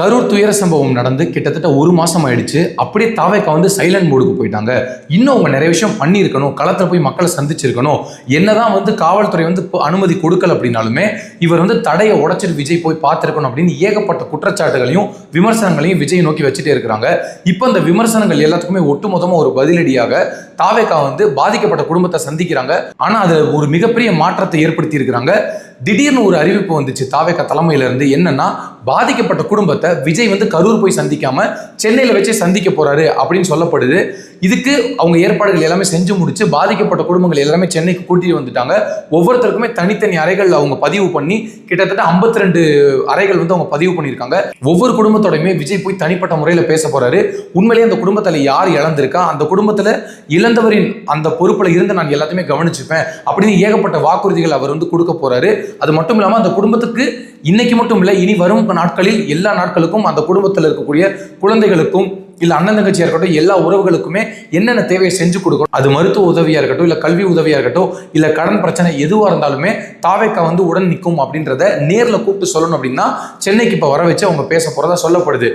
கரூர் துயர சம்பவம் நடந்து கிட்டத்தட்ட 1 மாசம் ஆயிடுச்சு. அப்படியே தாவேக்கா வந்து சைலண்ட் மோடுக்கு போயிட்டாங்க. இன்னும் அவங்க நிறைய விஷயம் பண்ணியிருக்கணும். களத்துல போய் மக்களை சந்திச்சிருக்கணும். என்னதான் வந்து காவல்துறை வந்து அனுமதி கொடுக்கல அப்படின்னாலுமே இவர் வந்து தடையை உடைச்சிட்டு விஜய் போய் பார்த்திருக்கணும் அப்படின்னு ஏகப்பட்ட குற்றச்சாட்டுகளையும் விமர்சனங்களையும் விஜய் நோக்கி வச்சுட்டே இருக்கிறாங்க. இப்போ இந்த விமர்சனங்கள் எல்லாத்துக்குமே ஒட்டுமொத்தமா ஒரு பதிலடியாக தாவேக்கா வந்து பாதிக்கப்பட்ட குடும்பத்தை சந்திக்கிறாங்க. ஆனா அது ஒரு மிகப்பெரிய மாற்றத்தை ஏற்படுத்தி இருக்கிறாங்க. திடீர்னு ஒரு அறிவிப்பு வந்துச்சு தாவேக்கா தலைமையில இருந்து. என்னன்னா, பாதிக்கப்பட்ட குடும்பத்தை விஜய் வந்து கரூர் போய் சந்திக்காம சென்னையில வச்சு சந்திக்க போறாரு அப்படின்னு சொல்லப்படுது. இதுக்கு அவங்க ஏற்பாடுகள் எல்லாமே செஞ்சு முடிச்சு பாதிக்கப்பட்ட குடும்பங்கள் எல்லாமே சென்னைக்கு கூட்டிட்டு வந்துட்டாங்க. ஒவ்வொருத்தருக்குமே தனித்தனி அறைகள் அவங்க பதிவு பண்ணி கிட்டத்தட்ட 52 அறைகள் வந்து அவங்க பதிவு பண்ணியிருக்காங்க. ஒவ்வொரு குடும்பத்தோடையுமே விஜய் போய் தனிப்பட்ட முறையில் பேச போறாரு. உண்மையிலேயே அந்த குடும்பத்தில் யார் இழந்திருக்கா, அந்த குடும்பத்தில் இழந்தவரின் அந்த பொறுப்புல இருந்து நான் எல்லாத்தையுமே கவனிச்சுப்பேன் அப்படின்னு ஏகப்பட்ட வாக்குறுதிகள் அவர் வந்து கொடுக்க போறாரு. அது மட்டும் இல்லாமல் அந்த குடும்பத்துக்கு இன்னைக்கு மட்டும் இல்லை, இனி வரும் நாட்களில் எல்லா நாட்களுக்கும் அந்த குடும்பத்தில் இருக்கக்கூடிய குழந்தைகளுக்கும் இல்ல அண்ணன் தங்கச்சியா இருக்கட்டும் எல்லா உறவுகளுக்குமே என்னென்ன தேவையை செஞ்சு கொடுக்கணும், அது மருத்துவ உதவியா இருக்கட்டும் இல்ல கல்வி உதவியா இருக்கட்டும் இல்ல கடன் பிரச்சனை எதுவா இருந்தாலுமே தாவேக்கா வந்து உடன் நிற்கும் அப்படின்றத நேர்ல கூப்பிட்டு சொல்லணும் அப்படின்னா சென்னைக்கு இப்ப வர வச்சு அவங்க பேச போறதா சொல்லப்படுது.